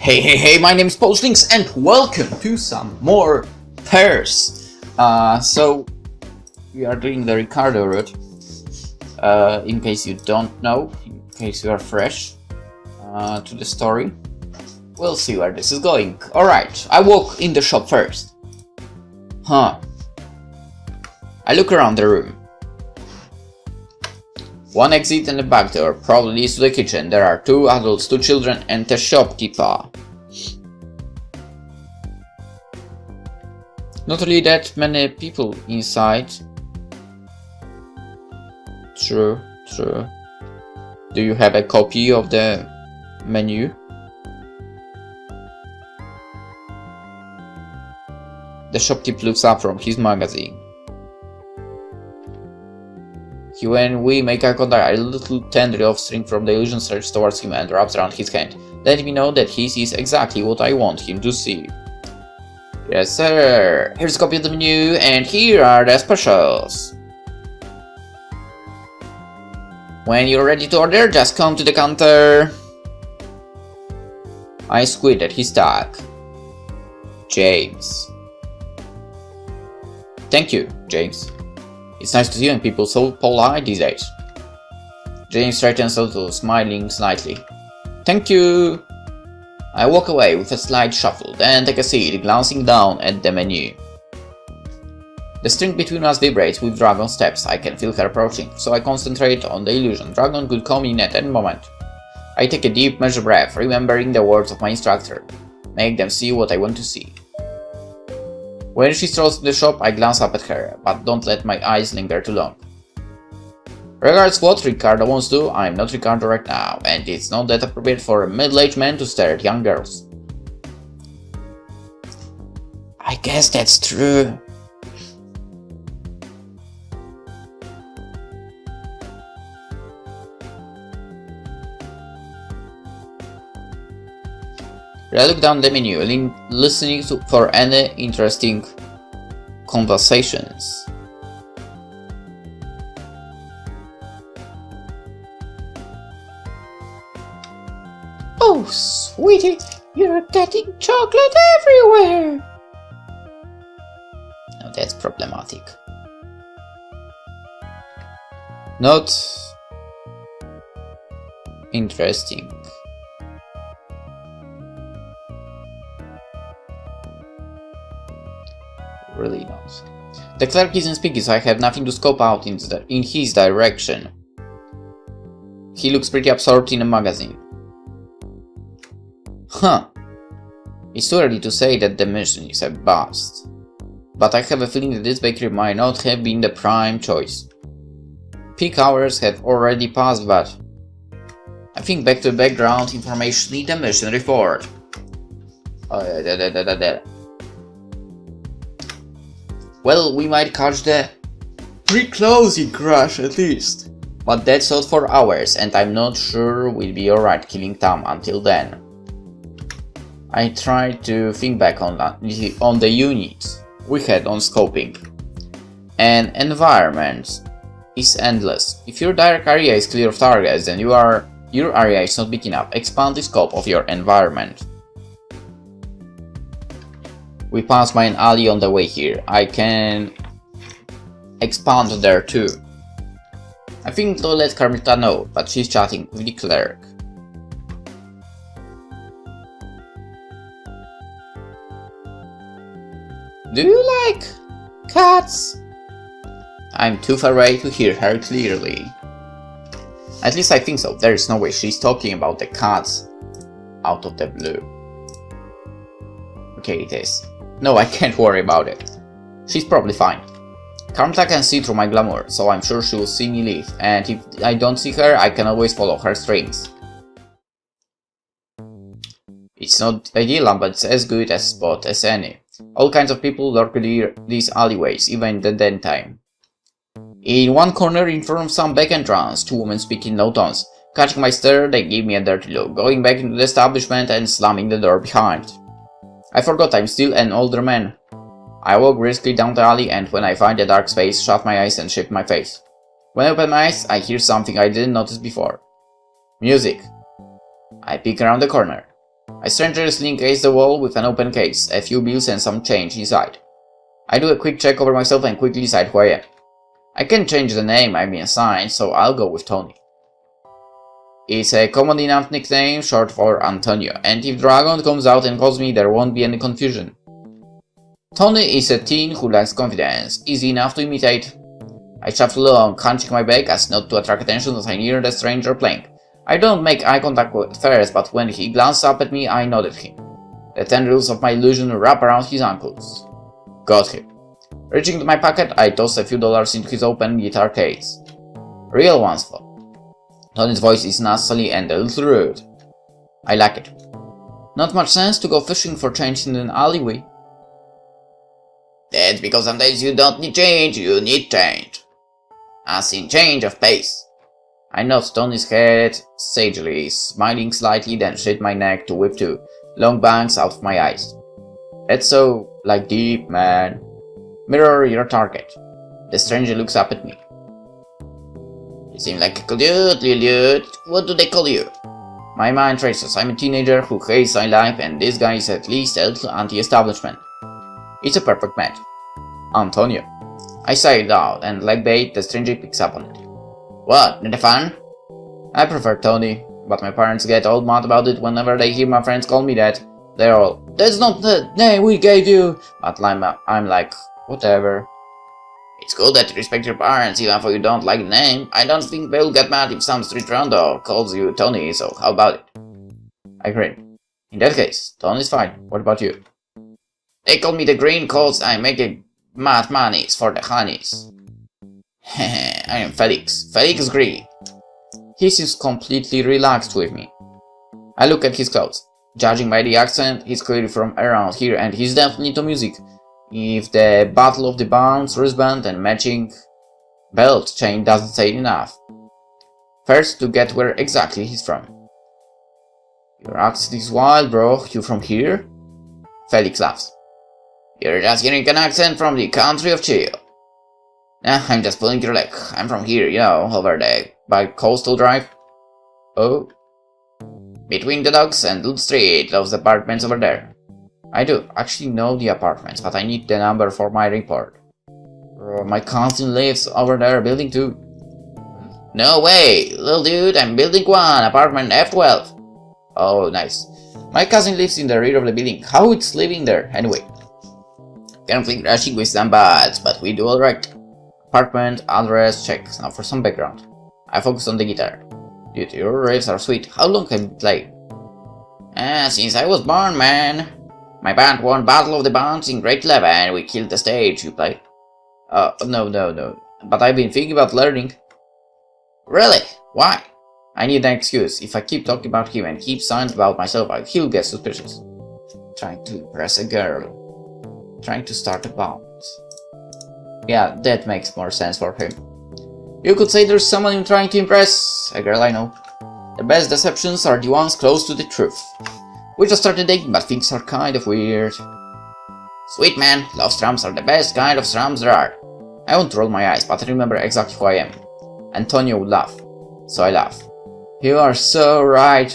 Hey, my name is PolishLynx and welcome to some more pairs. So we are doing the Ricardo route. In case you don't know, in case you are fresh to the story. We'll see where this is going. Alright, I walk in the shop first. I look around the room. One exit and a back door, probably leads to the kitchen. There are 2 adults, 2 children and a shopkeeper. Not really that many people inside. True. Do you have a copy of the menu? The shopkeeper looks up from his magazine. When we make eye contact, a little tendril of string from the illusion stretches towards him and wraps around his hand, letting me know that he sees exactly what I want him to see. Yes sir, here's a copy of the menu and here are the specials. When you're ready to order, just come to the counter. I squint at his tag. James. Thank you, James. It's nice to see young people so polite these days. James straightens a little, smiling slightly. Thank you! I walk away with a slight shuffle, then take a seat, glancing down at the menu. The string between us vibrates with Dragon steps. I can feel her approaching, so I concentrate on the illusion. Dragon could come in at any moment. I take a deep, measured breath, remembering the words of my instructor. Make them see what I want to see. When she strolls to the shop, I glance up at her, but don't let my eyes linger too long. Regards what Ricardo wants to, I'm not Ricardo right now, and it's not that appropriate for a middle-aged man to stare at young girls. I guess that's true. I look down the menu, listening for any interesting conversations. Oh, sweetie, you're getting chocolate everywhere! Now that's problematic. Not interesting. Really not. The clerk isn't speaking, so I have nothing to scope out in his direction. He looks pretty absorbed in a magazine. It's too early to say that the mission is a bust. But I have a feeling that this bakery might not have been the prime choice. Peak hours have already passed, but I think back to background information in the mission report. Well, we might catch the pre-closing crash at least. But that's not for hours, and I'm not sure we'll be alright killing Tom until then. I tried to think back on the units we had on scoping. An environment is endless. If your direct area is clear of targets, then your area is not big enough. Expand the scope of your environment. We passed by an alley on the way here. I can expand there too. I think to let Carmita know, but she's chatting with the clerk. Do you like cats? I'm too far away to hear her clearly. At least I think so. There is no way she's talking about the cats out of the blue. Okay, it is. No, I can't worry about it. She's probably fine. Carmita can see through my glamour, so I'm sure she will see me leave, and if I don't see her, I can always follow her strings. It's not ideal, but it's as good a spot as any. All kinds of people lurk these alleyways, even in the daytime. In one corner, in front of some back entrance, 2 women speak in low tones. Catching my stare, they give me a dirty look, going back into the establishment and slamming the door behind. I forgot I'm still an older man. I walk briskly down the alley, and when I find a dark space, shut my eyes and shift my face. When I open my eyes, I hear something I didn't notice before. Music. I peek around the corner. I strangely encase the wall with an open case, a few bills and some change inside. I do a quick check over myself and quickly decide who I am. I can't change the name I've been assigned, so I'll go with Tony. It's a common enough nickname, short for Antonio, and if Dragon comes out and calls me, there won't be any confusion. Tony is a teen who lacks confidence, easy enough to imitate. I shuffle along, hunching my back as not to attract attention as I near the stranger playing. I don't make eye contact at first, but when he glanced up at me, I nodded him. The tendrils of my illusion wrap around his ankles. Got him. Reaching to my pocket, I toss a few dollars into his open guitar case. Real ones, though. Tony's voice is nasally and a little rude. I like it. Not much sense to go fishing for change in an alleyway. That's because sometimes you don't need change, you need change. As in change of pace. I nod Tony's head sagely, smiling slightly, then shake my neck to whip two long bangs out of my eyes. That's so, like deep, man. Mirror your target. The stranger looks up at me. You seem like a cool dude, little dude. What do they call you? My mind traces. I'm a teenager who hates my life, and this guy is at least a little anti-establishment. It's a perfect match. Antonio. I say it out, and like bait, the stranger picks up on it. What, not fun? I prefer Tony, but my parents get all mad about it whenever they hear my friends call me that. They're all, that's not the name we gave you! But I'm like, whatever. It's cool that you respect your parents even though you don't like the name. I don't think they'll get mad if some street rondo calls you Tony, so how about it? I grin. In that case, Tony's fine. What about you? They call me the green cause I make a mad monies for the honeys. Hehe, I am Felix. Felix Green. He seems completely relaxed with me. I look at his clothes. Judging by the accent, he's clearly from around here and he's definitely into music. If the Battle of the Bands, wristband and matching belt chain doesn't say enough. First, to get where exactly he's from. Your accent is wild, bro. You from here? Felix laughs. You're just hearing an accent from the country of chill. Nah, I'm just pulling your leg. I'm from here, you know, over there, by Coastal Drive. Oh? Between the docks and Little Street, those apartments over there. I do actually know the apartments, but I need the number for my report. My cousin lives over there, building 2. No way, little dude, I'm building 1, apartment F12. Oh, nice. My cousin lives in the rear of the building. How it's living there, anyway? Currently crashing with some buds, but we do alright. Apartment, address, check. Now for some background. I focus on the guitar. Dude, your riffs are sweet. How long have you played? Since I was born, man. My band won Battle of the Bands in grade 11. We killed the stage. You play? No. But I've been thinking about learning. Really? Why? I need an excuse. If I keep talking about him and keep silent about myself, he'll get suspicious. Trying to impress a girl. Trying to start a bond. Yeah, that makes more sense for him. You could say there's someone you're trying to impress. A girl I know. The best deceptions are the ones close to the truth. We just started dating, but things are kind of weird. Sweet man, love strums are the best kind of strums there are. I won't roll my eyes, but I remember exactly who I am. Antonio would laugh. So I laugh. You are so right.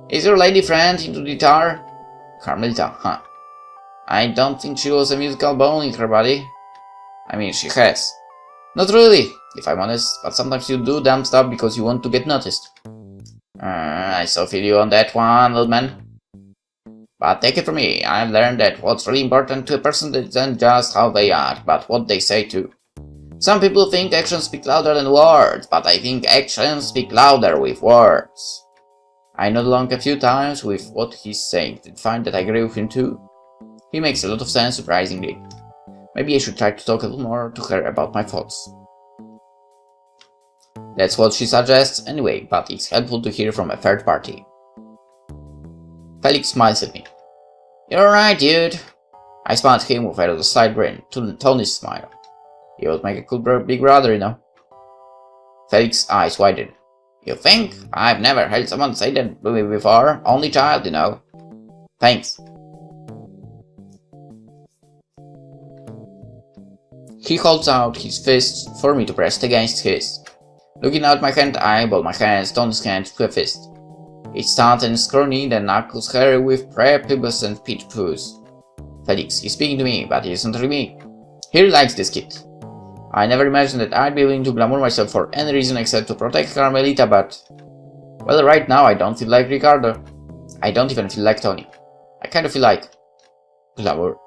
Is your lady friend into guitar? Carmelita, huh? I don't think she was a musical bone in her body. I mean, she has. Not really, if I'm honest, but sometimes you do dumb stuff because you want to get noticed. I so feel you on that one, little man. But take it from me, I've learned that what's really important to a person isn't just how they act, but what they say too. Some people think actions speak louder than words, but I think actions speak louder with words. I nod along a few times with what he's saying and find that I agree with him too. He makes a lot of sense, surprisingly. Maybe I should try to talk a little more to her about my thoughts. That's what she suggests anyway, but it's helpful to hear from a third party. Felix smiles at me. You're right, dude. I smile at him with a slight grin, to Tony's smile. He would make a cool big brother, you know. Felix's eyes widen. You think? I've never heard someone say that before. Only child, you know. Thanks. He holds out his fist for me to press against his. Looking at my hand, I eyeball my hands, Tony's hand to a fist. It stunned and scrawny, then knuckles hairy with prepubescent pit poos. Felix, he's speaking to me, but he isn't really me. He really likes this kid. I never imagined that I'd be willing to glamour myself for any reason except to protect Carmelita, but... Well, right now I don't feel like Ricardo. I don't even feel like Tony. I kind of feel like... glamour.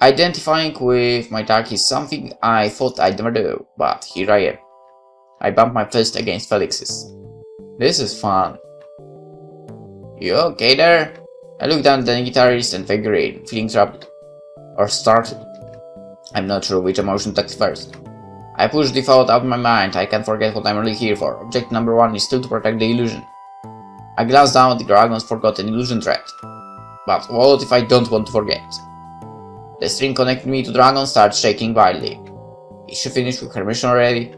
Identifying with my dark is something I thought I'd never do, but here I am. I bump my fist against Felix's. This is fun. You okay there? I look down at the guitarist and figure in, feeling troubled. Or startled. I'm not sure which emotion took first. I push the thought out of my mind. I can't forget what I'm really here for. Objective number 1 is still to protect the illusion. I glance down at the dragon's forgotten illusion thread. But what if I don't want to forget? The string connecting me to dragon starts shaking wildly. Is she finished with her mission already?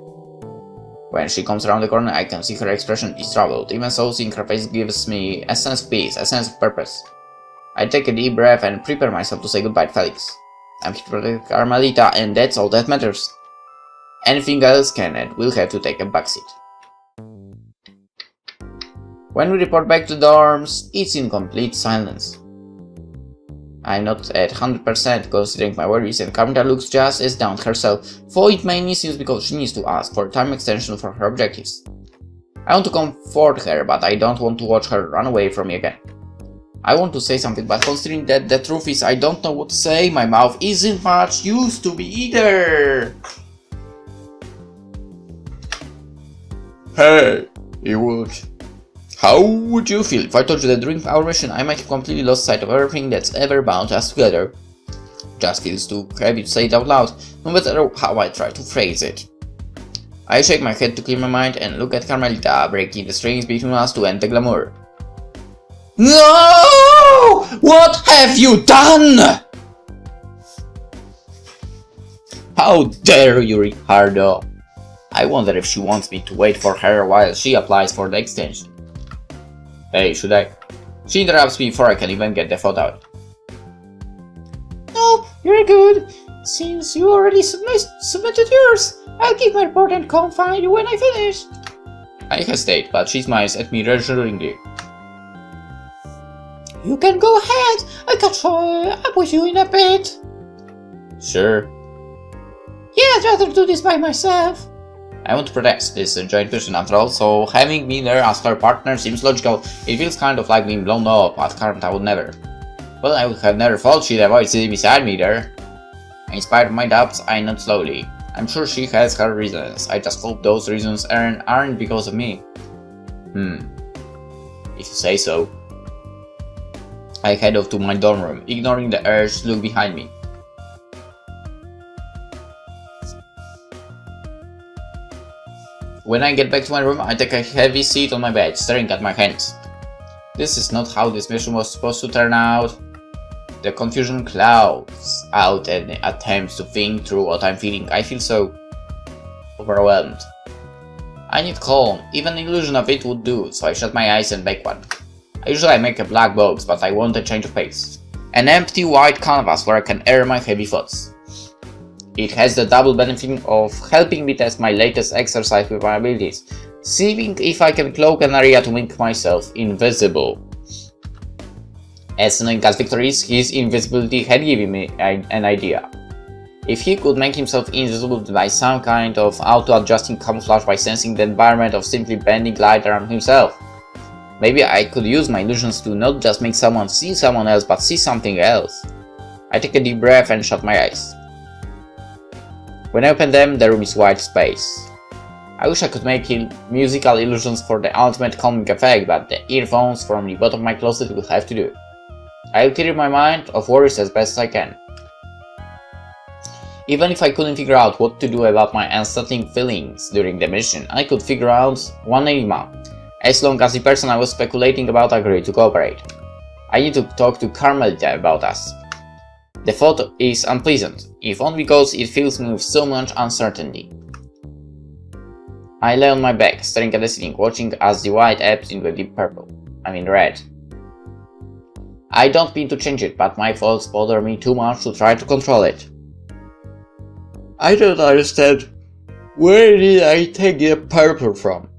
When she comes around the corner, I can see her expression is troubled. Even so, seeing her face gives me a sense of peace, a sense of purpose. I take a deep breath and prepare myself to say goodbye to Felix. I'm here to protect Carmelita, and that's all that matters. Anything else can and will have to take a backseat. When we report back to the dorms, it's in complete silence. I'm not at 100% considering my worries, and Carmelita looks just as down herself, though it mainly seems because she needs to ask for a time extension for her objectives. I want to comfort her, but I don't want to watch her run away from me again. I want to say something, but considering that the truth is I don't know what to say, my mouth isn't much used to be either. Hey, you would. How would you feel if I told you that during our mission I might have completely lost sight of everything that's ever bound us together? Just feels too heavy to say it out loud, no matter how I try to phrase it. I shake my head to clear my mind and look at Carmelita, breaking the strings between us to end the glamour. No! What have you done? How dare you, Ricardo? I wonder if she wants me to wait for her while she applies for the extension. Hey, should I? She interrupts me before I can even get the thought out. No, you're good. Since you already submitted yours, I'll keep my report and come find you when I finish. I hesitate, but she smiles at me reassuringly. You can go ahead. I'll catch up with you in a bit. Sure. Yeah, I'd rather do this by myself. I want to protect this joint mission after all, so having me there as her partner seems logical. It feels kind of like being blown up, but Carmelita would never. Well, I would have never thought she'd avoid sitting beside me there. In spite of my doubts, I nod slowly. I'm sure she has her reasons. I just hope those reasons aren't because of me. If you say so. I head off to my dorm room, ignoring the urge to look behind me. When I get back to my room, I take a heavy seat on my bed, staring at my hands. This is not how this mission was supposed to turn out. The confusion clouds out any attempts to think through what I'm feeling. I feel so overwhelmed. I need calm, even the illusion of it would do, so I shut my eyes and make one. Usually I make a black box, but I want a change of pace. An empty white canvas where I can air my heavy thoughts. It has the double benefit of helping me test my latest exercise with my abilities, seeing if I can cloak an area to make myself invisible. As annoying as Victor is, his invisibility had given me an idea. If he could make himself invisible by some kind of auto-adjusting camouflage by sensing the environment of simply bending light around himself, maybe I could use my illusions to not just make someone see someone else, but see something else. I take a deep breath and shut my eyes. When I open them, the room is white space. I wish I could make musical illusions for the ultimate calming effect, but the earphones from the bottom of my closet will have to do. I'll clear my mind of worries as best I can. Even if I couldn't figure out what to do about my unsettling feelings during the mission, I could figure out one enigma, as long as the person I was speculating about agreed to cooperate. I need to talk to Carmelita about us. The thought is unpleasant, if only because it fills me with so much uncertainty. I lay on my back, staring at the ceiling, watching as the white ebbs into a deep purple. Red. I don't mean to change it, but my thoughts bother me too much to try to control it. I don't understand. Where did I take the purple from?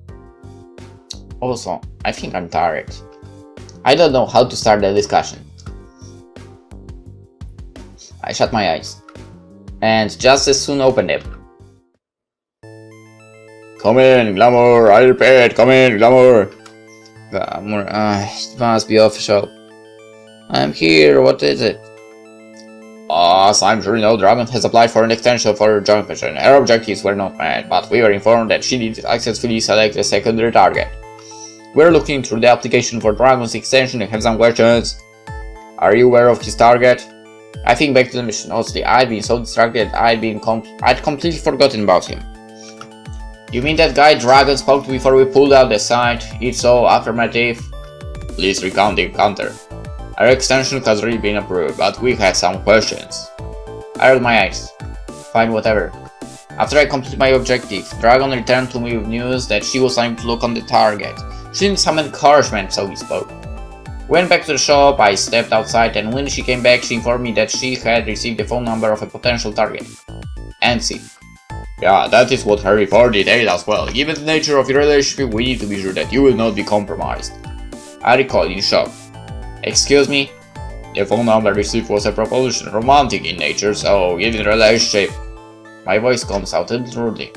Also, I think I'm tired. I don't know how to start the discussion. I shut my eyes, and just as soon opened them. Come in, Glamour, I repeat, come in, Glamour. Glamour, it must be official. I'm here, what is it? As I'm sure you know, Dragon has applied for an extension for her joint mission. Her objectives were not met, but we were informed that she did successfully select a secondary target. We're looking through the application for Dragon's extension and have some questions. Are you aware of his target? I think back to the mission. Honestly, I'd been so distracted I'd completely forgotten about him. You mean that guy Dragon spoke to before we pulled out the site? If so, affirmative. Please recount the encounter. Our extension has already been approved, but we had some questions. I rolled my eyes. Fine, whatever. After I completed my objective, Dragon returned to me with news that she was unable to look on the target. She needed some encouragement, so we spoke. Went back to the shop, I stepped outside, and when she came back, she informed me that she had received the phone number of a potential target. Nancy. Yeah, that is what her report detailed as well. Given the nature of your relationship, we need to be sure that you will not be compromised. I recalled in shock. Excuse me? The phone number received was a proposition, romantic in nature, so given the relationship... My voice comes out a little rudely.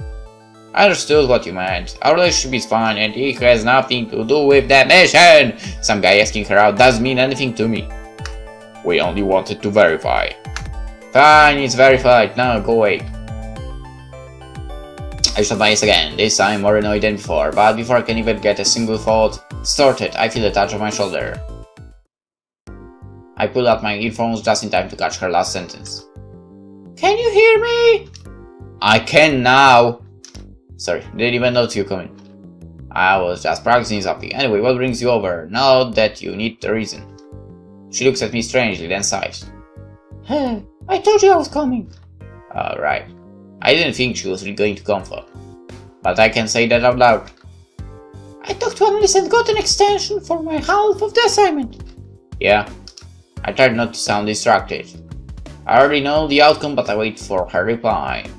I understood what you meant. Our relationship is fine and it has nothing to do with the mission! Some guy asking her out doesn't mean anything to me. We only wanted to verify. Fine, it's verified. Now go away. I shut my eyes again, this time more annoyed than before, but before I can even get a single thought started, I feel a touch on my shoulder. I pulled out my earphones just in time to catch her last sentence. Can you hear me? I can now! Sorry, didn't even notice you coming. I was just practicing something. Anyway, what brings you over, now that you need the reason? She looks at me strangely, then sighs. I told you I was coming. Right. I didn't think she was really going to come for. But I can say that out loud. I talked to analyst and got an extension for my half of the assignment. Yeah. I tried not to sound distracted. I already know the outcome, but I wait for her reply.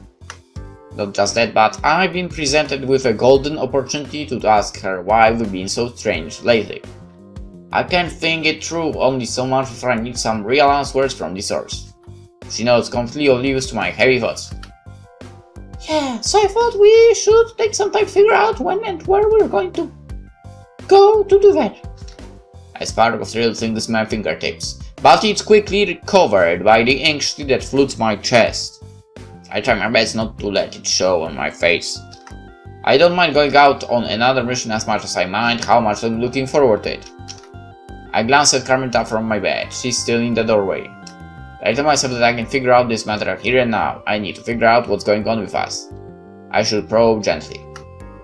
Not just that, but I've been presented with a golden opportunity to ask her why we've been so strange lately. I can think it through only so much before I need some real answers from the source. She nods, completely oblivious to my heavy thoughts. Yeah, so I thought we should take some time to figure out when and where we're going to go to do that. I spark of thrill tingles my fingertips, but it's quickly recovered by the anxiety that floods my chest. I try my best not to let it show on my face. I don't mind going out on another mission as much as I mind how much I'm looking forward to it. I glance at Carmita from my bed. She's still in the doorway. I tell myself that I can figure out this matter here and now. I need to figure out what's going on with us. I should probe gently.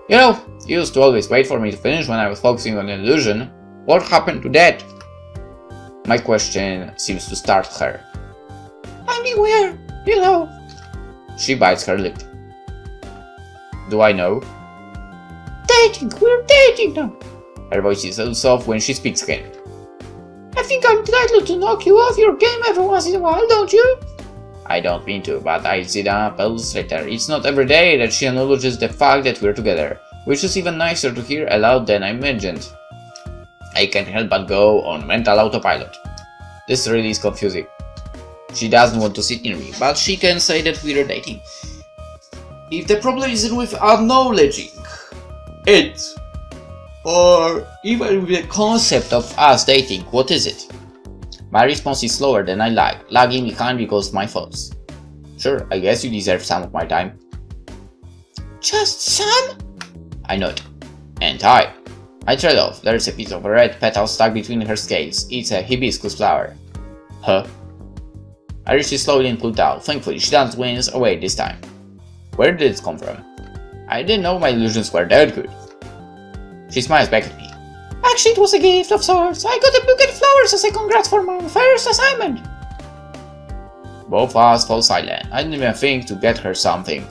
You know, you used to always wait for me to finish when I was focusing on the illusion. What happened to that? My question seems to start her. I mean, where? You know. She bites her lip. Do I know? Dating! We're dating now! Her voice is a little soft when she speaks again. I think I'm entitled to knock you off your game every once in a while, don't you? I don't mean to, but I see that apples later. It's not every day that she acknowledges the fact that we're together, which is even nicer to hear aloud than I imagined. I can't help but go on mental autopilot. This really is confusing. She doesn't want to sit near me, but she can say that we're dating. If the problem isn't with acknowledging it, or even with the concept of us dating, what is it? My response is slower than I like, lagging behind because of my thoughts. Sure, I guess you deserve some of my time. Just some? I nod. And I trade off. There's a piece of a red petal stuck between her scales. It's a hibiscus flower. Huh? I reach it slowly and pull it out. Thankfully, she doesn't wince away this time. Where did it come from? I didn't know my illusions were that good. She smiles back at me. Actually, it was a gift of sorts. I got a bouquet of flowers as a congrats for my first assignment. Both of us fall silent. I didn't even think to get her something.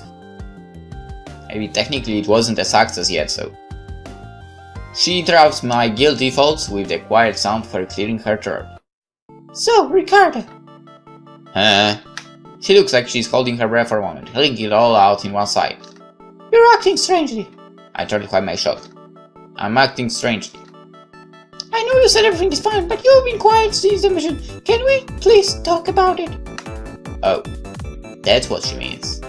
Maybe technically it wasn't a success yet, so. She interrupts my guilty thoughts with the quiet sound for clearing her throat. So, Ricardo. She looks like she's holding her breath for a moment, letting it all out in one side. You're acting strangely. I try to hide my shock. I'm acting strangely. I know you said everything is fine, but you've been quiet since the mission. Can we please talk about it? Oh, that's what she means.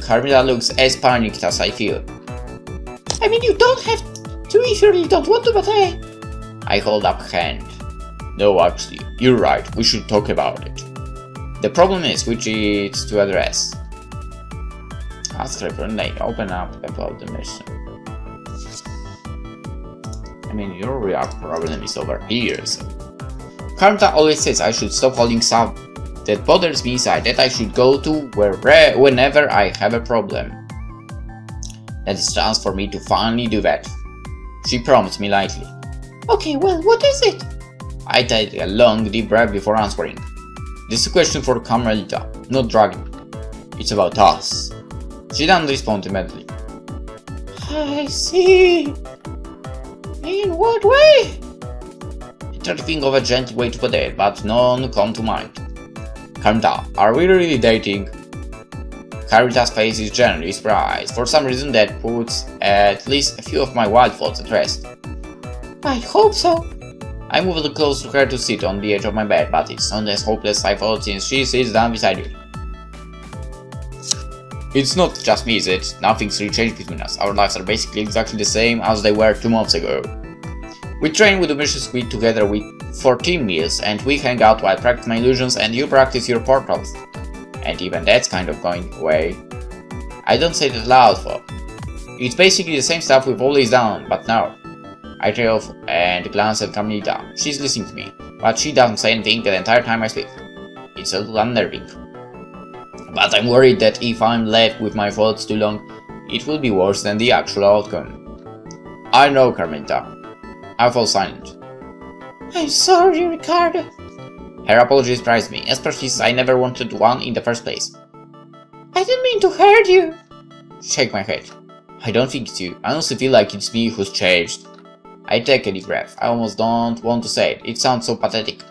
Carmilla looks as panicked as I feel. I mean, you don't have to if you really don't want to, but I hold up a hand. No, actually, you're right, we should talk about it. The problem is which it's to address. Ask her when they open up about the mission. I mean, your real problem is over here, so... Carmilla always says I should stop holding stuff that bothers me inside, that I should go to whenever I have a problem. That is a chance for me to finally do that. She promised me lightly. Okay, well, what is it? I take a long, deep breath before answering. This is a question for Carmelita, not Dragon. It's about us. She doesn't respond immediately. I see. In what way? I try to think of a gentle way to put it, but none come to mind. Carmelita, are we really dating? Carmelita's face is generally surprised. For some reason that puts at least a few of my wild thoughts at rest. I hope so. I move a little close to her to sit on the edge of my bed, but it's not as hopeless as I thought since she sits down beside you. It's not just me, is it? Nothing's really changed between us. Our lives are basically exactly the same as they were 2 months ago. We train with the mission squid together for team meals, and we hang out while I practice my illusions and you practice your portals. And even that's kind of going away. I don't say that loud for. It's basically the same stuff we've always done, but now. I trail off and glance at Carmelita. She's listening to me, but she doesn't say anything the entire time I speak. It's a little unnerving. But I'm worried that if I'm left with my thoughts too long, it will be worse than the actual outcome. I know, Carmelita. I fall silent. I'm sorry, Ricardo. Her apology surprised me, especially since I never wanted one in the first place. I didn't mean to hurt you. Shake my head. I don't think it's you. I honestly feel like it's me who's changed. I take a deep breath. I almost don't want to say it. It sounds so pathetic.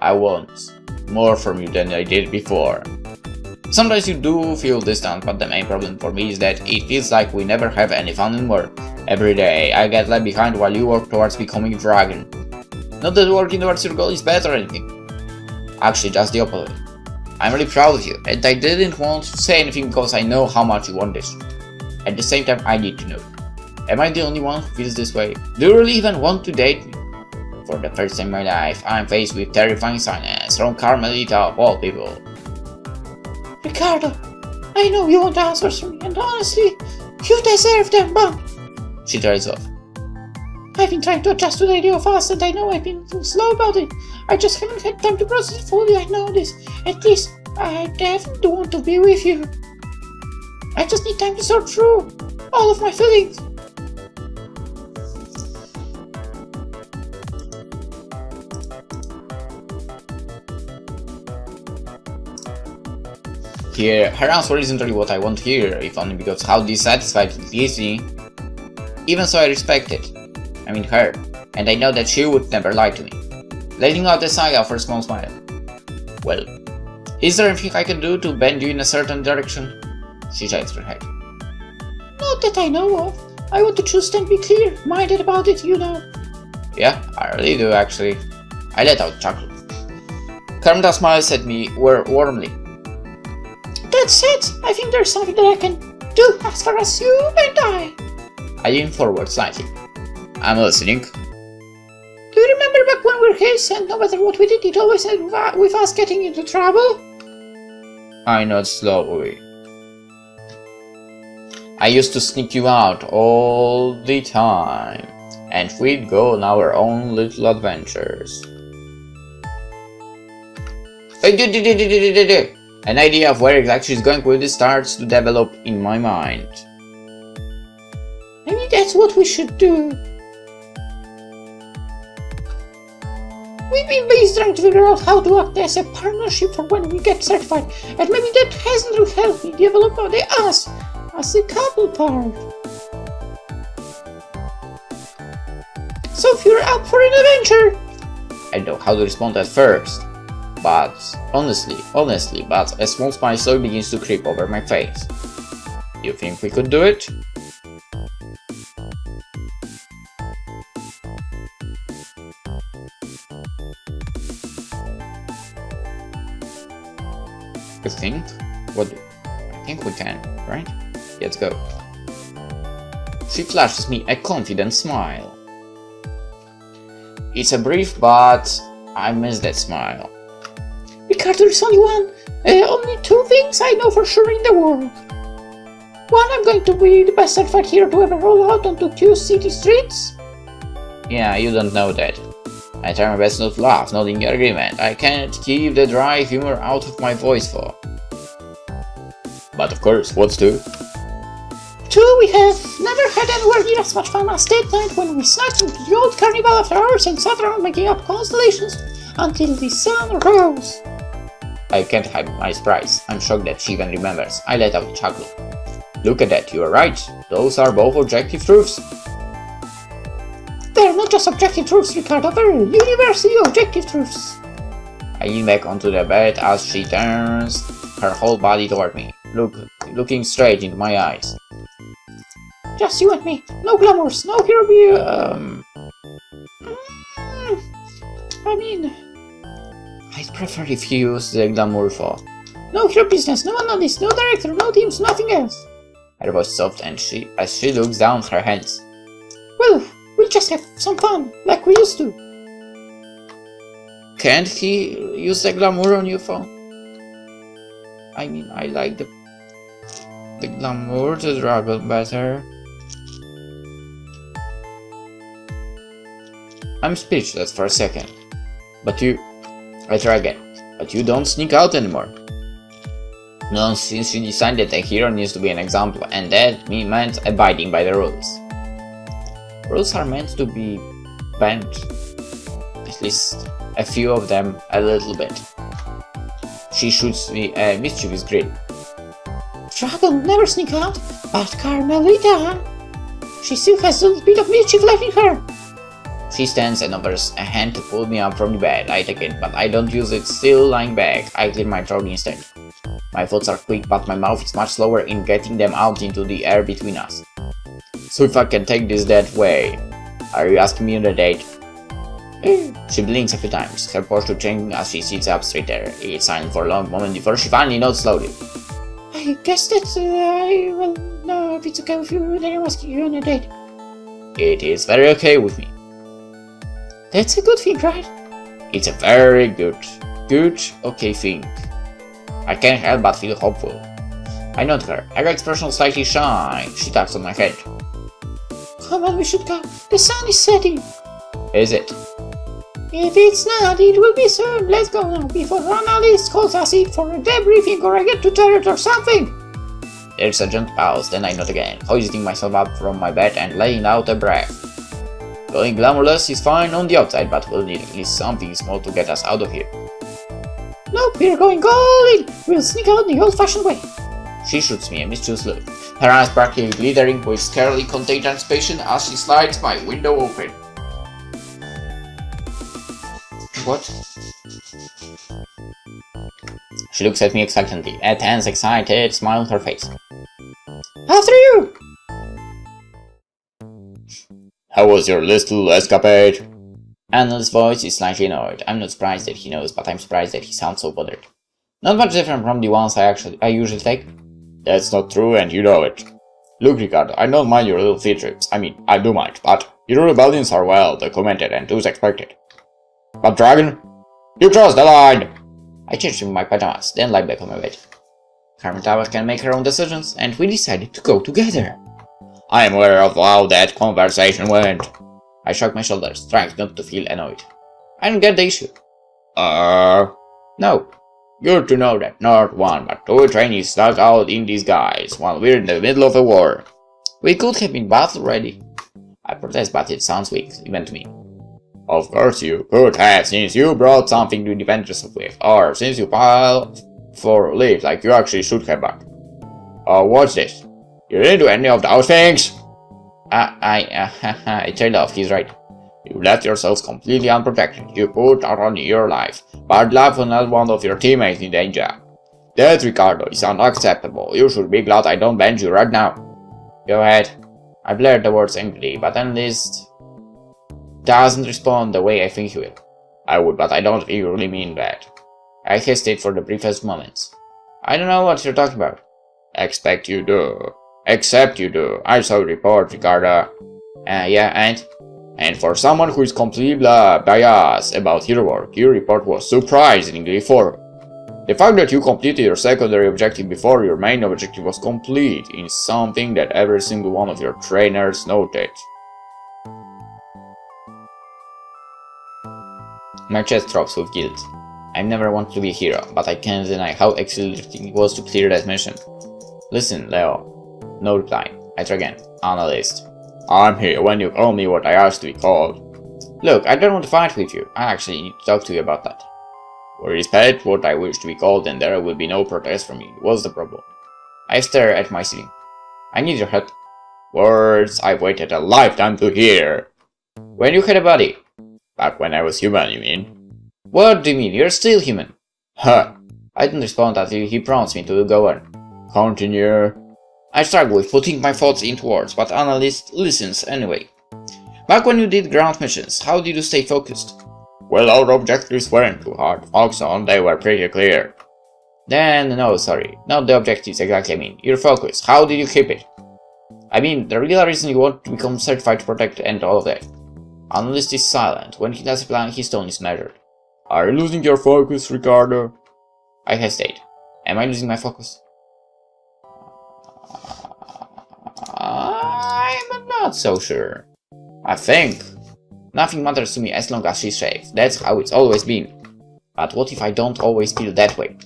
I want more from you than I did before. Sometimes you do feel distant, but the main problem for me is that it feels like we never have any fun anymore. Every day I get left behind while you work towards becoming a dragon. Not that working towards your goal is bad or anything. Actually, just the opposite. I'm really proud of you, and I didn't want to say anything because I know how much you want this. At the same time, I need to know. Am I the only one who feels this way? Do you really even want to date me? For the first time in my life, I am faced with terrifying silence from Carmelita of all people. Ricardo, I know you want answers from me, and honestly, you deserve them, but... She tries off. I've been trying to adjust to the idea of us, and I know I've been too slow about it. I just haven't had time to process it fully, I know this. At least, I definitely want to be with you. I just need time to sort through all of my feelings. Here, her answer isn't really what I want to hear, if only because how dissatisfied it leaves me. Even so, I respect it. I mean her, and I know that she would never lie to me. Letting out a sigh of her small smile. Well, is there anything I can do to bend you in a certain direction? She shakes her head. Not that I know of. I want to choose and be clear-minded about it, you know. Yeah, I really do actually. I let out a chuckle. Carmelita smiles at me warmly. That said, I think there's something that I can do as far as you and I lean forward slightly. I'm listening. Do you remember back when we were kids and no matter what we did, it always ended with us getting into trouble? I nod slowly. I used to sneak you out all the time, and we'd go on our own little adventures. An idea of where exactly she's going with this starts to develop in my mind. Maybe that's what we should do. We've been busy trying to figure out how to act as a partnership for when we get certified, and maybe that hasn't really helped me develop the us as a couple part. So if you're up for an adventure... I don't know how to respond at first, but honestly, but a small smile slowly begins to creep over my face. You think we could do it? You think? What? I think we can, right? Let's go. She flashes me a confident smile. It's a brief, but I miss that smile. Ricardo, there's only two things I know for sure in the world. One, I'm going to be the best certified hero to ever roll out onto Q city streets. Yeah, you don't know that. I try my best not to laugh, nodding in agreement. I can't keep the dry humor out of my voice for. But of course, what's two? Two, we have never had anywhere near as much fun as that night when we snatched into the old carnival after hours and sat around making up constellations until the sun rose. I can't hide my surprise. I'm shocked that she even remembers. I let out a chuckle. Look at that, you are right. Those are both objective truths. They're not just objective truths, Ricardo, they're universally objective truths. I lean back onto the bed as she turns her whole body toward me, looking straight into my eyes. Just you and me. No glamours, no hero I'd prefer if you use the glamour for. No hero business, no analyst, no director, no teams, nothing else. Her voice soft and as she looks down her hands. Well, we'll just have some fun, like we used to. Can't he use the glamour on your phone? I mean, I like the glamour, the drabble better. I'm speechless for a second. I try again. But you don't sneak out anymore. No, since you decided a hero needs to be an example, and that meant abiding by the rules. Rules are meant to be bent. At least a few of them a little bit. She shoots me a mischievous grin. Dragon never sneak out, but Carmelita, she still has a little bit of mischief left in her. She stands and offers a hand to pull me up from the bed. I take it, but I don't use it, still lying back. I clear my throat instead. My thoughts are quick, but my mouth is much slower in getting them out into the air between us. So if I can take this that way, are you asking me on a date? She blinks a few times, her posture changing as she sits up straighter. It's silent for a long moment before she finally nods slowly. I guess that I will know if it's okay with you, then I'm asking you on a date. It is very okay with me. That's a good thing, right? It's a very good, okay thing. I can't help but feel hopeful. I nod her. Her expression slightly shines. She taps on my head. Come on, we should go. The sun is setting. Is it? If it's not, it will be soon. Let's go now, before analyst calls us in for a debriefing or I get to turret or something. There's a gentle pause, then I nod again, hoisting myself up from my bed and laying out a breath. Going glamourless is fine on the outside, but we'll need at least something small to get us out of here. Nope, we're going all in. We'll sneak out the old-fashioned way. She shoots me a mischievous look, her eyes sparkling glittering with scarcely contained anticipation as she slides my window open. What? She looks at me expectantly, a tense, excited smile on her face. After you! How was your little escapade? Annel's voice is slightly annoyed. I'm not surprised that he knows, but I'm surprised that he sounds so bothered. Not much different from the ones I usually take. That's not true, and you know it. Look, Ricardo, I don't mind your little field trips. I mean, I do mind, but your rebellions are well documented and as expected. But Dragon, you crossed the line! I changed into my pajamas, then lied back on my bed. Carmen can make her own decisions, and we decided to go together. I am aware of how that conversation went. I shrugged my shoulders, trying not to feel annoyed. I don't get the issue. No. Good to know that not one but two trainees stuck out in disguise while we're in the middle of a war. We could have been battle ready. I protest, but it sounds weak, even to me. Of course you could have, since you brought something to defend yourself with, or since you filed for leave like you actually should have back. Oh, what's this? You didn't do any of those things? I turned off, he's right. You left yourselves completely unprotected. You put out on your life, but left another one of your teammates in danger. That, Ricardo, is unacceptable. You should be glad I don't bench you right now. Go ahead. I blared the words angrily, but Analyst doesn't respond the way I think he will. I would, but I don't think you really mean that. I hesitate for the briefest moments. I don't know what you're talking about. Except you do. I saw the report, Ricardo. Yeah, and? And for someone who is completely biased about hero work, your report was surprisingly thorough. The fact that you completed your secondary objective before your main objective was complete is something that every single one of your trainers noted. My chest drops with guilt. I never wanted to be a hero, but I can't deny how exhilarating it was to clear that mission. Listen, Leo. No reply. I try again. Analyst. I'm here when you call me what I asked to be called. Look, I don't want to fight with you. I actually need to talk to you about that. Respect what I wish to be called and there will be no protest from me. What's the problem? I stare at my ceiling. I need your help. Words I've waited a lifetime to hear. When you had a body. Back when I was human, you mean? What do you mean? You're still human. Huh. I didn't respond until he prompts me to go on. Continue. I struggle with putting my thoughts into words, but analyst listens anyway. Back when you did ground missions, how did you stay focused? Well, our objectives weren't too hard to focus on, they were pretty clear. Then, no, sorry, not the objectives exactly I mean, your focus, how did you keep it? I mean, the real reason you want to become certified to protect and all of that. Analyst is silent, when he does a plan his tone is measured. Are you losing your focus, Ricardo? I hesitate. Am I losing my focus? I'm not so sure. I think. Nothing matters to me as long as she's safe. That's how it's always been. But what if I don't always feel that way?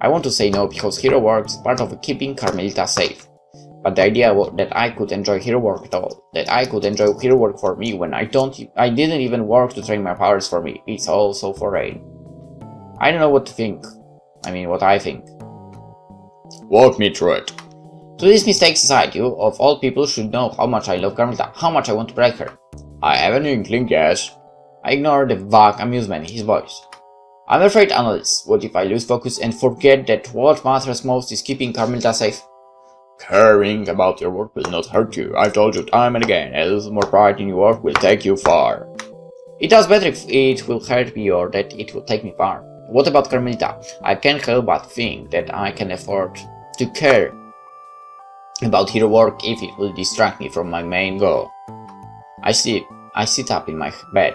I want to say no because hero work is part of keeping Carmelita safe. But the idea that I could enjoy hero work at all, that I could enjoy hero work for me when I didn't even work to train my powers for me, it's all so foreign. I don't know what to think. I mean, what I think. Walk me through it. To these mistakes aside, you, of all people, should know how much I love Carmelita, how much I want to break her. I have an inkling, yes. I ignore the vague amusement in his voice. I'm afraid, analyst, what if I lose focus and forget that what matters most is keeping Carmelita safe? Caring about your work will not hurt you. I've told you time and again, a little more pride in your work will take you far. It does better if it will hurt me or that it will take me far. What about Carmelita? I can't help but think that I can afford to care about hero work if it will distract me from my main goal. I sit up in my bed.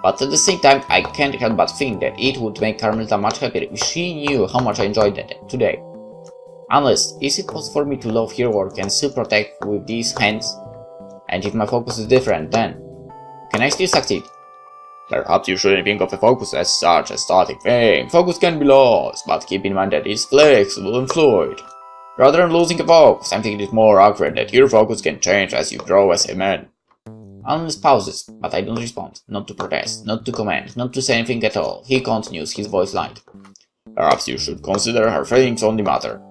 But at the same time, I can't help but think that it would make Carmelita much happier if she knew how much I enjoyed that today. Unless, is it possible for me to love hero work and still protect with these hands? And if my focus is different, then can I still succeed? Perhaps you shouldn't think of a focus as such a static thing. Focus can be lost, but keep in mind that it's flexible and fluid. Rather than losing a focus, I think it is more accurate that your focus can change as you grow as a man. Analyst pauses, but I don't respond. Not to protest, not to comment, not to say anything at all. He continues, his voice light. Perhaps you should consider her feelings on the matter.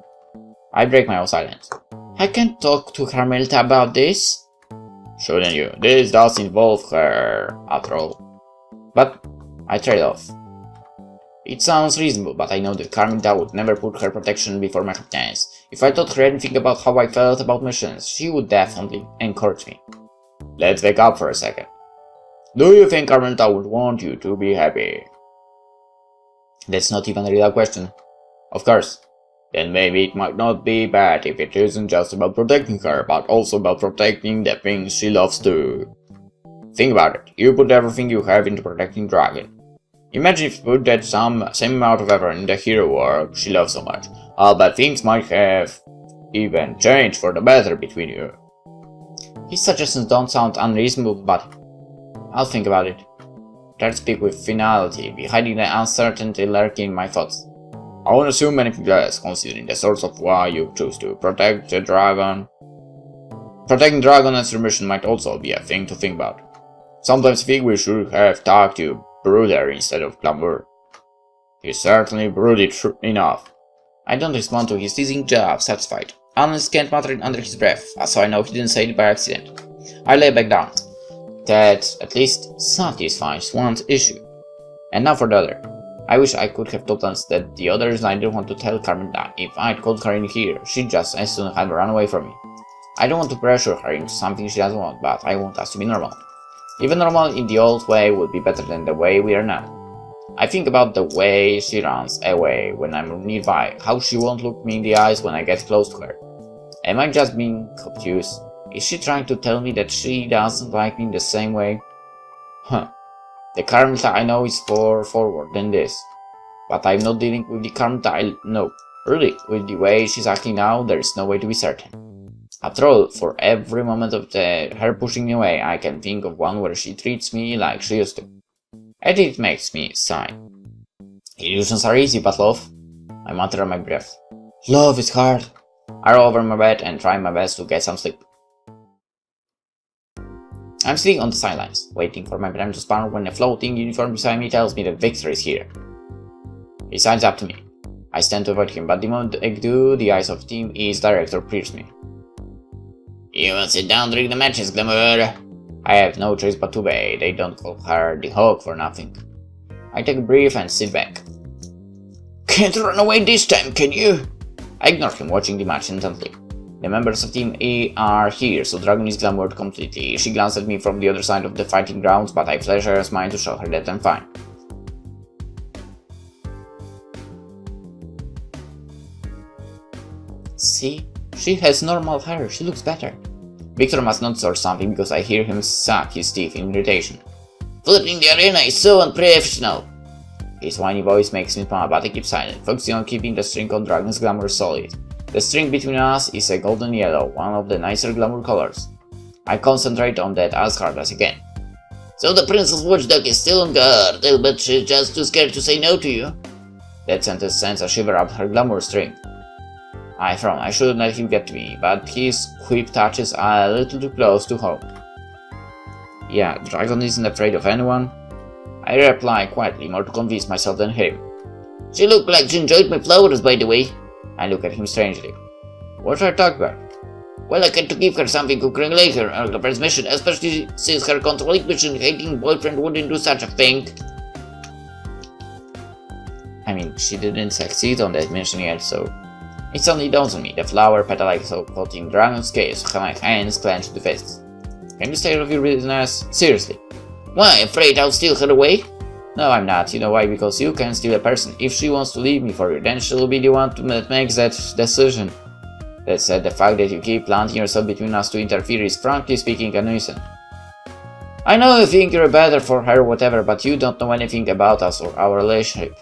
I break my own silence. I can't talk to Carmelita about this? Shouldn't you? This does involve her, after all. But I trade off. It sounds reasonable, but I know that Carmelita would never put her protection before my happiness. If I told her anything about how I felt about missions, she would definitely encourage me. Let's wake up for a second. Do you think Carmelita would want you to be happy? That's not even a real question. Of course. Then maybe it might not be bad if it isn't just about protecting her, but also about protecting the things she loves too. Think about it. You put everything you have into protecting Dragon. Imagine if you put that same amount of effort in the hero work she loves so much. I'll bet things might have even changed for the better between you. His suggestions don't sound unreasonable, but I'll think about it. Try to speak with finality, hiding the uncertainty lurking in my thoughts. I won't assume anything less, considering the source of why you choose to protect the dragon. Protecting dragon as your mission might also be a thing to think about. Sometimes I think we should have talked to Brooder instead of Glamour. He's certainly brooded enough. I don't respond to his teasing job, satisfied. Analyst can't mutter under his breath, so I know he didn't say it by accident. I lay back down. That at least satisfies one issue. And now for the other. I wish I could have told us that the other reason I didn't want to tell Carmelita. If I'd called her in here, she'd just as soon have run away from me. I don't want to pressure her into something she doesn't want, but I want us to be normal. Even normal in the old way would be better than the way we are now. I think about the way she runs away when I'm nearby, how she won't look me in the eyes when I get close to her. Am I just being obtuse? Is she trying to tell me that she doesn't like me in the same way? Huh. The Carmelita I know is far forward than this. But I'm not dealing with the Carmelita I know. Really, with the way she's acting now, there is no way to be certain. After all, for every moment of her pushing me away, I can think of one where she treats me like she used to. And it makes me sigh. Illusions are easy, but love? I mutter under my breath. Love is hard. I roll over my bed and try my best to get some sleep. I'm sitting on the sidelines, waiting for my brain to spawn when a floating uniform beside me tells me that Victor is here. He signs up to me. I stand to avoid him, but the moment I do, the eyes of Team E's director pierce me. You will sit down during the matches, Glamour. I have no choice but to obey. They don't call her the Hawk for nothing. I take a breath and sit back. Can't run away this time, can you? I ignore him, watching the match intently. The members of Team E are here, so Dragon is glamoured completely. She glanced at me from the other side of the fighting grounds, but I flash her a smile to show her that I'm fine. See? She has normal hair, she looks better. Victor must not or something because I hear him suck his teeth in irritation. Flirting the arena is so unprofessional. His whiny voice makes me smile, but I keep silent, focusing on keeping the string on Dragon's glamour solid. The string between us is a golden yellow, one of the nicer glamour colors. I concentrate on that as hard as I can. So the Princess Watchdog is still on guard, I'll bet she's just too scared to say no to you. That sentence sends a shiver up her glamour string. I frown. I shouldn't let him get to me, but his quip touches a little too close to home. Yeah, Dragon isn't afraid of anyone. I reply quietly, more to convince myself than him. She looked like she enjoyed my flowers, by the way. I look at him strangely. What should I talk about? Well, I had to give her something to congratulate her on her first mission, especially since her controlling mission-hating boyfriend wouldn't do such a thing. I mean, she didn't succeed on that mission yet, so... It suddenly dawns on me, the flower petal I saw caught in Dragon's case, my hands clenched to fists. Can you stay out of your business? Seriously. Why, afraid I'll steal her away? No, I'm not. You know why? Because you can steal a person. If she wants to leave me for you, then she'll be the one that makes that decision. That said, the fact that you keep planting yourself between us to interfere is frankly speaking a nuisance. I know you think you're better for her or whatever, but you don't know anything about us or our relationship.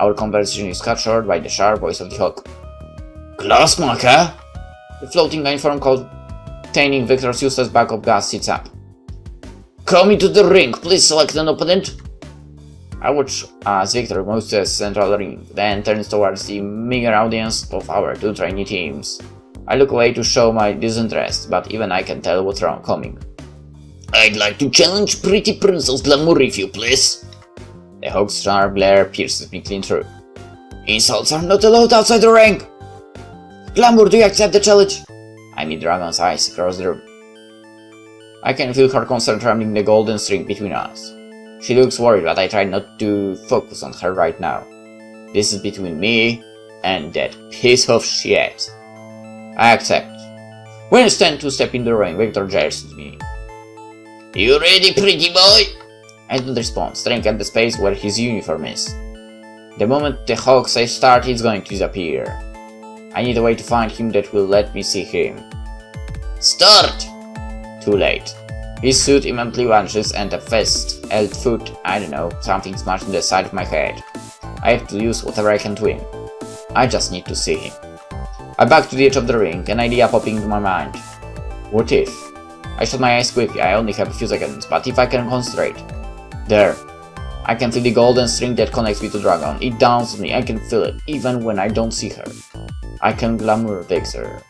Our conversation is cut short by the sharp voice of the Hawk. Glassmaker? The floating uniform containing Victor's useless bag of gas sits up. Come into the ring, please select an opponent. I watch as Victor moves to the central ring, then turns towards the meager audience of our two trainee teams. I look away to show my disinterest, but even I can tell what's coming. I'd like to challenge Pretty Princess Glamour if you please. The Hawk's sharp glare pierces me clean through. Insults are not allowed outside the ring! Glamour, do you accept the challenge? I meet Dragon's eyes across the room. I can feel her concern trembling the golden string between us. She looks worried, but I try not to focus on her right now. This is between me and that piece of shit. I accept. When it's time to step in the ring, Victor jeers at me. You ready, pretty boy? I don't respond, staring at the space where his uniform is. The moment the Hawk says start, he's going to disappear. I need a way to find him that will let me see him. Start! Too late. His suit immediately vanishes and a fist, held foot, I don't know, something smashed in the side of my head. I have to use whatever I can to win. I just need to see him. I back to the edge of the ring, an idea popping into my mind. What if? I shut my eyes quickly, I only have a few seconds, but if I can concentrate. There. I can feel the golden string that connects me to Dragon. It dawns on me, I can feel it, even when I don't see her. I can glamour Victor.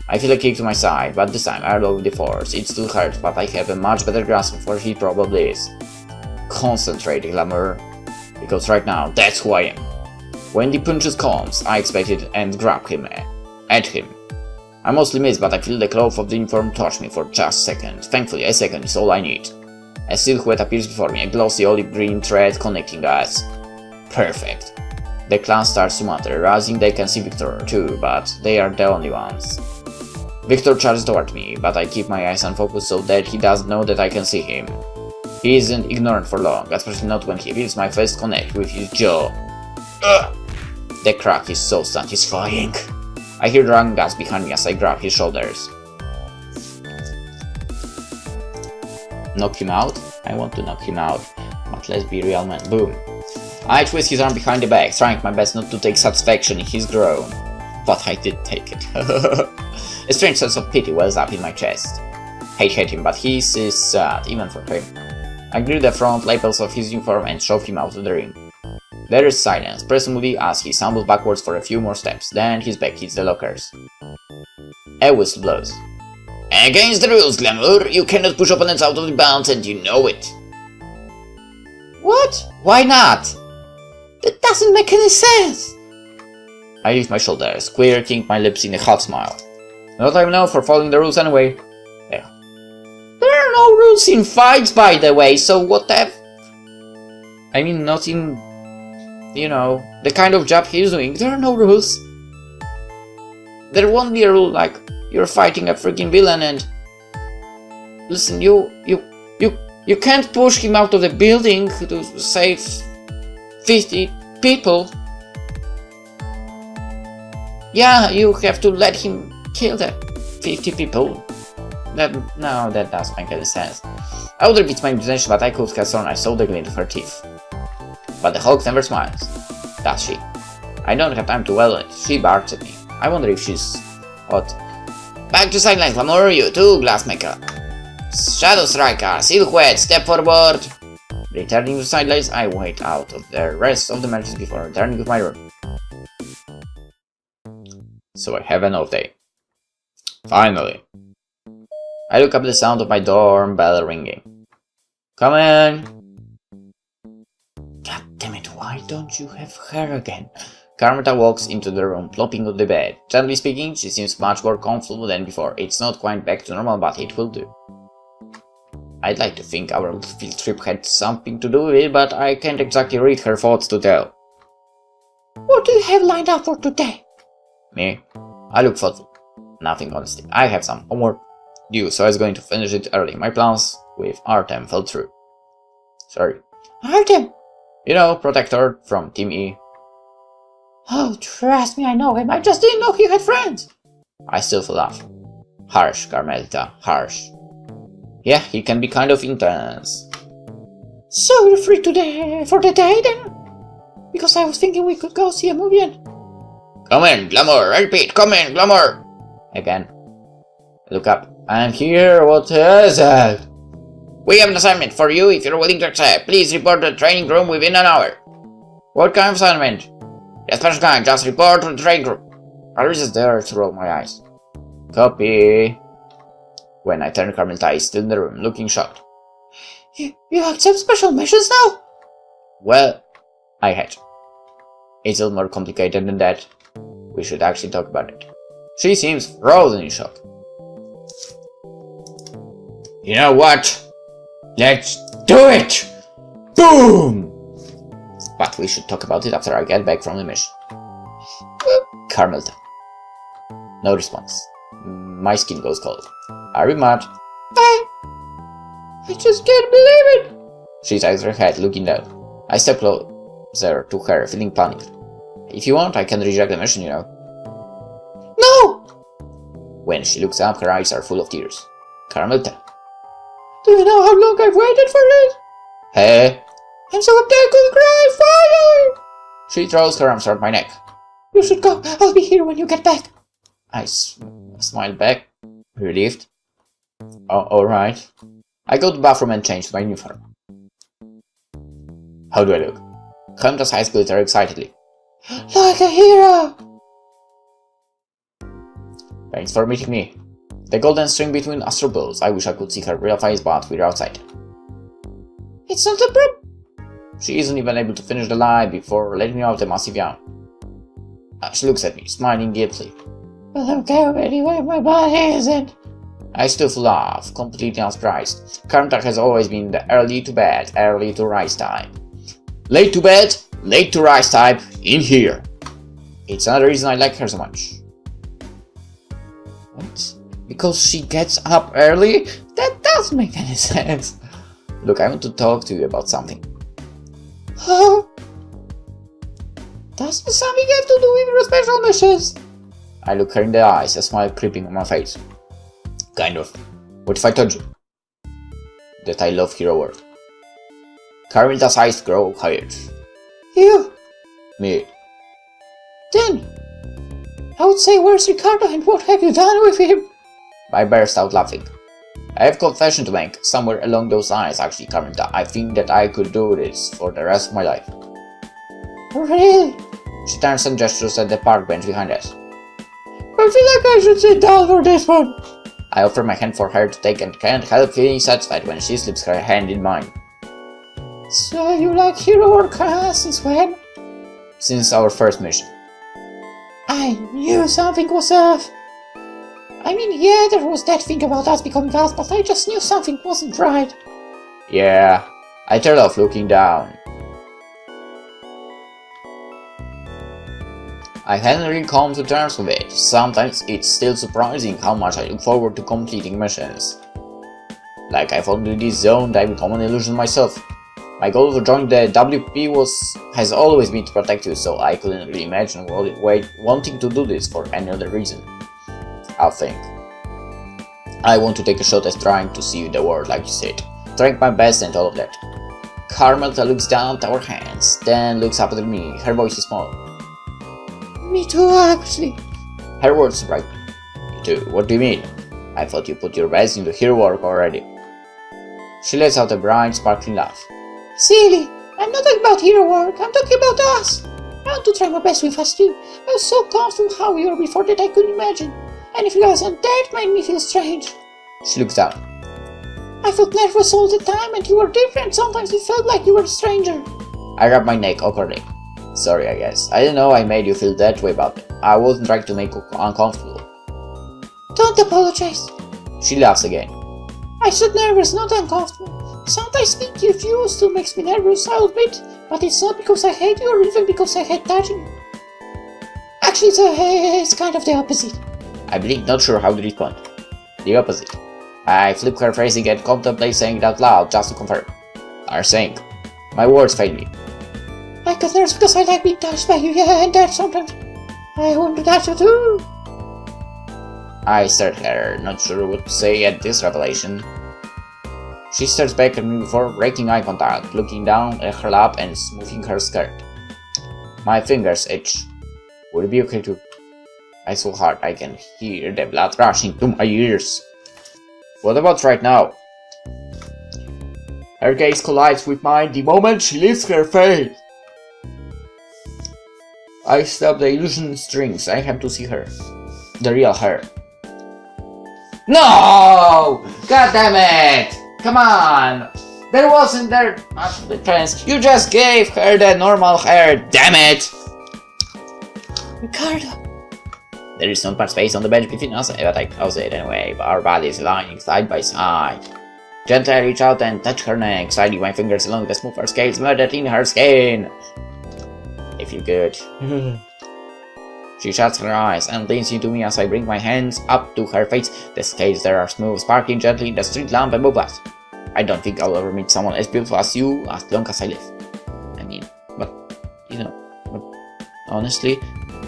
I feel a kick to my side, but this time I load the force. It still hurts, but I have a much better grasp of where he probably is. Concentrate, glamour. Because right now, that's who I am. When the punches comes, I expect it and grab him at him. I mostly miss, but I feel the cloth of the uniform touch me for just a second. Thankfully, a second is all I need. A silhouette appears before me, a glossy olive green thread connecting us. Perfect. The clan starts to matter, realizing they can see Victor too, but they are the only ones. Victor charges toward me, but I keep my eyes unfocused so that he doesn't know that I can see him. He isn't ignorant for long, especially not when he feels my first connect with his jaw. Ugh. The crack is so satisfying. I hear dragon gasp behind me as I grab his shoulders. Knock him out? I want to knock him out, but let's be real, man. Boom. I twist his arm behind the back, trying my best not to take satisfaction in his groan. But I did take it. A strange sense of pity wells up in my chest. Hate him, but he is sad, even for him. I grip the front lapels of his uniform and shove him out of the ring. There is silence, presumably as he stumbles backwards for a few more steps, then his back hits the lockers. A whistle blows. Against the rules, Glamour! You cannot push opponents out of the bounds and you know it! What? Why not? That doesn't make any sense! I lift my shoulders, quirking my lips in a hot smile. Not time now for following the rules anyway. Yeah. There are no rules in fights, by the way, so what the... I mean, not in... you know, the kind of job he's doing. There are no rules. There won't be a rule like you're fighting a freaking villain and... Listen, you can't push him out of the building to save 50 people. Yeah, you have to let him kill the 50 people. No, that doesn't make any sense. I would repeat my intention, but I could have sworn I saw the glint of her teeth. But the Hulk never smiles, does she? I don't have time to dwell on it. She barks at me. I wonder if she's hot. Back to sideline, Glamour, you too, Glassmaker. Shadow Striker, Silhouette, step forward. Returning to sidelines, I wait out of the rest of the matches before returning to my room. So I have an off day. Finally. I look up at the sound of my dorm bell ringing. Come in. God damn it, why don't you have her again? Carmeta walks into the room, plopping on the bed. Generally speaking, she seems much more comfortable than before. It's not quite back to normal, but it will do. I'd like to think our little field trip had something to do with it, but I can't exactly read her thoughts to tell. What do you have lined up for today? Me? I look thoughtful. Nothing, honestly. I have some homework due, so I was going to finish it early. My plans with Artem fell through. Sorry. Artem? You know, Protector from Team E. Oh, trust me, I know him. I just didn't know he had friends. I still laugh. Harsh, Carmelita. Harsh. Yeah, he can be kind of intense. So you're free today for the day then? Because I was thinking we could go see a movie and... Come in, Glamour! I repeat, come in, Glamour! Again. I look up. I'm here, what is it? We have an assignment for you if you're willing to accept. Please report to the training room within an hour. What kind of assignment? The special kind, just report to the training room. I was just there to roll my eyes. Copy. When I turn, Carmelita is still in the room, looking shocked. You accept special missions now? Well, I had. It's a little more complicated than that. We should actually talk about it. She seems frozen in shock. You know what? Let's do it! Boom! But we should talk about it after I get back from the mission. Carmelita. No response. My skin goes cold. Are you mad? I just can't believe it! She shakes her head, looking down. I step closer to her, feeling panicked. If you want, I can reject the mission, you know. No! When she looks up, her eyes are full of tears. Carmelita. Do you know how long I've waited for this? Hey? I'm so upset I could cry, Father! She throws her arms around my neck. You should go. I'll be here when you get back. I smile back, relieved. Oh, alright. I go to the bathroom and change my uniform. How do I look? Carmelita's eyes glitter excitedly. Like a hero! Thanks for meeting me. The golden string between astral balls. I wish I could see her real face, but we're outside. It's not a problem. She isn't even able to finish the lie before letting me out a massive yawn. She looks at me, smiling guiltily. Well, I'm going anyway, my body isn't. I still laugh, completely unsurprised. Carmelita has always been the early to bed, early to rise type. Late to bed, late to rise type, in here. It's another reason I like her so much. What? Because she gets up early? That doesn't make any sense. Look, I want to talk to you about something. Oh? Does something have to do with your special missions? I look her in the eyes, a smile creeping on my face. Kind of. What if I told you that I love hero work? Carmelita's eyes grow higher. You? Me. Then, I would say, where's Ricardo and what have you done with him? I burst out laughing. I have a confession to make, somewhere along those lines actually, Carmelita. I think that I could do this for the rest of my life. Really? She turns and gestures at the park bench behind us. I feel like I should sit down for this one. I offer my hand for her to take and can't help feeling satisfied when she slips her hand in mine. So you like hero work, since when? Since our first mission. I knew something was off. I mean, yeah, there was that thing about us becoming us, but I just knew something wasn't right. Yeah, I turned off looking down. I hadn't really come to terms with it. Sometimes it's still surprising how much I look forward to completing missions. Like I fall into this zone, I become an illusion myself. My goal for joining the WP has always been to protect you, so I couldn't really imagine wanting to do this for any other reason. I think I want to take a shot at trying to see the world like you said, trying my best and all of that. Carmelita looks down at our hands, then looks up at me. Her voice is small. Me too, actually. Her words surprised me. You too? What do you mean? I thought you put your best into hero work already. She lets out a bright, sparkling laugh. Silly! I'm not talking about hero work, I'm talking about us! I want to try my best with us too. I was so comfortable how we were before that I couldn't imagine. And if you wasn't, that made me feel strange. She looks down. I felt nervous all the time and you were different. Sometimes it felt like you were a stranger. I rub my neck awkwardly. Sorry, I guess. I didn't know I made you feel that way about it. I wasn't trying to make you uncomfortable. Don't apologize. She laughs again. I said nervous, not uncomfortable. Sometimes being with you still makes me nervous, I'll admit. But it's not because I hate you or even because I hate touching you. Actually, it's kind of the opposite. I blink, not sure how to respond. The opposite. I flip her phrasing and contemplate saying it out loud just to confirm. Are saying. My words fail me. I get nervous because I like being touched by you, yeah, and that sometimes. I want to touch you too. I stare at her, not sure what to say at this revelation. She stares back at me before breaking eye contact, looking down at her lap and smoothing her skirt. My fingers itch. Would it be okay to... I so hard I can hear the blood rushing to my ears. What about right now? Her gaze collides with mine the moment she lifts her face. I stop the illusion strings. I have to see her. The real her. No! God damn it! Come on! There wasn't there much difference. You just gave her the normal hair. Damn it! Ricardo. There is not much space on the bench between us, but I close it anyway. Our bodies lying side by side. Gently I reach out and touch her neck, sliding my fingers along the smoother scales murdered in her skin. If you could. She shuts her eyes and leans into me as I bring my hands up to her face. The scales there are smooth, sparkling gently in the street lamp above us. I don't think I'll ever meet someone as beautiful as you as long as I live. I mean, but, you know, honestly,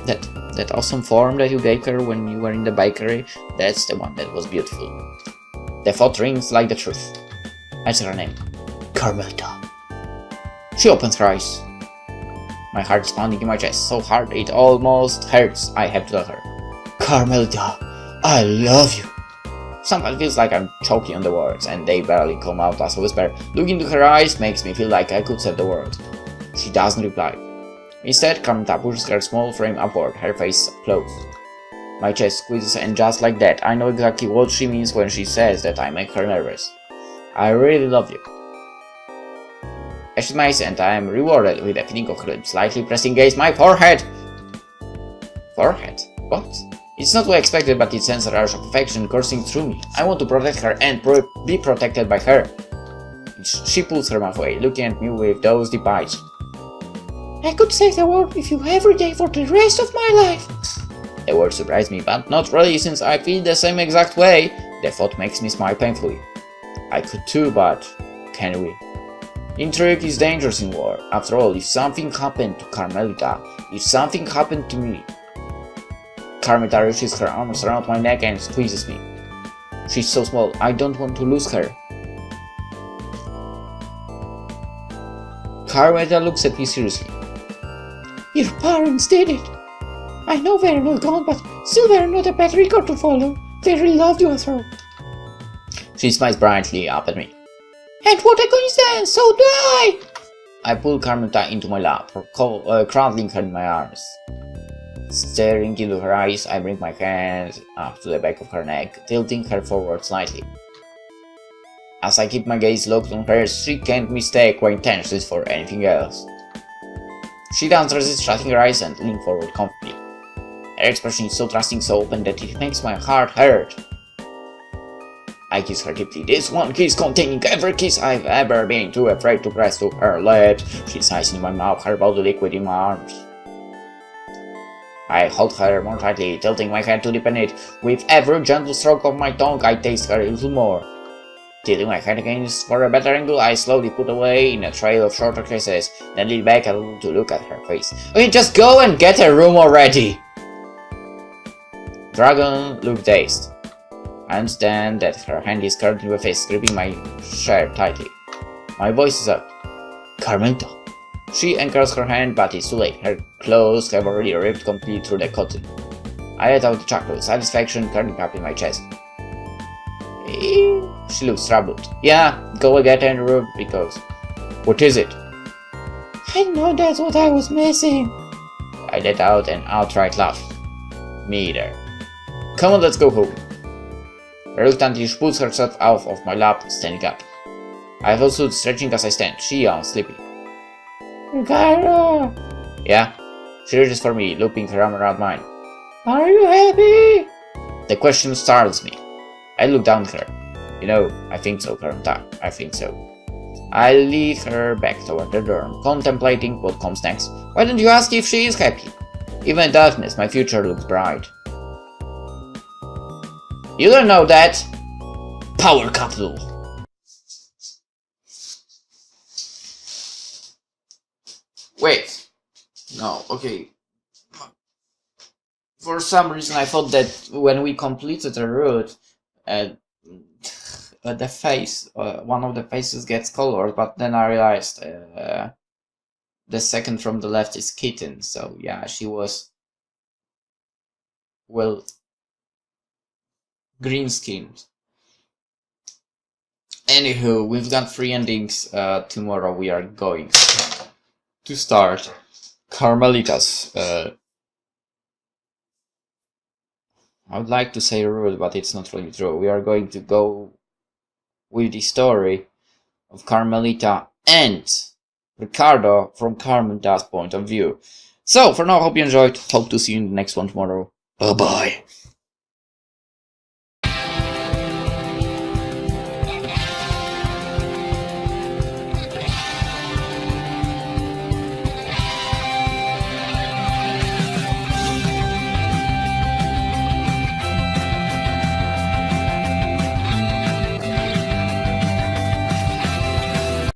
that awesome form that you gave her when you were in the bakery, that's the one that was beautiful. The thought rings like the truth. I say her name. Carmelita. She opens her eyes. My heart is pounding in my chest so hard it almost hurts. I have to tell her. Carmelita, I love you. Sometimes it feels like I'm choking on the words and they barely come out as a whisper. Looking into her eyes makes me feel like I could save the world. She doesn't reply. Instead, Carmelita pushes her small frame upward, her face closed. My chest squeezes and just like that, I know exactly what she means when she says that I make her nervous. I really love you. I shut my eyes and I am rewarded with a feeling of her lips slightly pressing against my forehead. Forehead? What? It's not what I expected, but it sends a rush of affection coursing through me. I want to protect her and be protected by her. She pulls her mouth away, looking at me with those deep eyes. I could save the world with you every day for the rest of my life. The word surprised me, but not really since I feel the same exact way. The thought makes me smile painfully. I could too, but can we? Intrigue is dangerous in war. After all, if something happened to Carmelita, if something happened to me... Carmelita reaches her arms around my neck and squeezes me. She's so small, I don't want to lose her. Carmelita looks at me seriously. Your parents did it. I know they're well gone, but still they're not a bad record to follow. They really loved you after all. She smiles brightly up at me. And what a coincidence, so do I! I pull Carmelita into my lap, cradling her in my arms. Staring into her eyes, I bring my hand up to the back of her neck, tilting her forward slightly. As I keep my gaze locked on hers, she can't mistake my intentions for anything else. She doesn't resist shutting her eyes and leans forward comfortably. Her expression is so trusting, so open that it makes my heart hurt. I kiss her deeply. This one kiss containing every kiss I've ever been too afraid to press to her lips. She sighs in my mouth, her body liquid in my arms. I hold her more tightly, tilting my head to deepen it. With every gentle stroke of my tongue, I taste her a little more. Tilting my head against for a better angle, I slowly put away in a trail of shorter kisses, then lean back a little to look at her face. Okay, just go and get a room already! Dragon looked dazed. I understand that her hand is currently with a fist, gripping my shirt tightly. My voice is up. Carmelita. She uncurls her hand, but it's too late. Her clothes have already ripped completely through the cotton. I let out a chuckle, satisfaction curling up in my chest. She looks troubled. Yeah, go and get in the room, because... What is it? I know that's what I was missing. I let out an outright laugh. Me either. Come on, let's go home. Reluctantly, she pulls herself out of my lap, standing up. I have also stretching as I stand. She yawns, sleepy. Ricardo! Yeah? She reaches for me, looping her arm around mine. Are you happy? The question startles me. I look down at her. You know, I think so, Carmelita. I think so. I lead her back toward the dorm, contemplating what comes next. Why don't you ask if she is happy? Even in darkness, my future looks bright. You don't know that! Power couple! Wait. No, okay. For some reason I thought that when we completed the route, the face, one of the faces gets colored, but then I realized the second from the left is Kitten, so yeah, she was, well, green skinned. Anywho, we've got 3 endings. Tomorrow we are going to start Carmelita's. I would like to say rule, but it's not really true. We are going to go with the story of Carmelita and Ricardo from Carmelita's point of view. So, for now, hope you enjoyed. Hope to see you in the next one tomorrow. Bye-bye.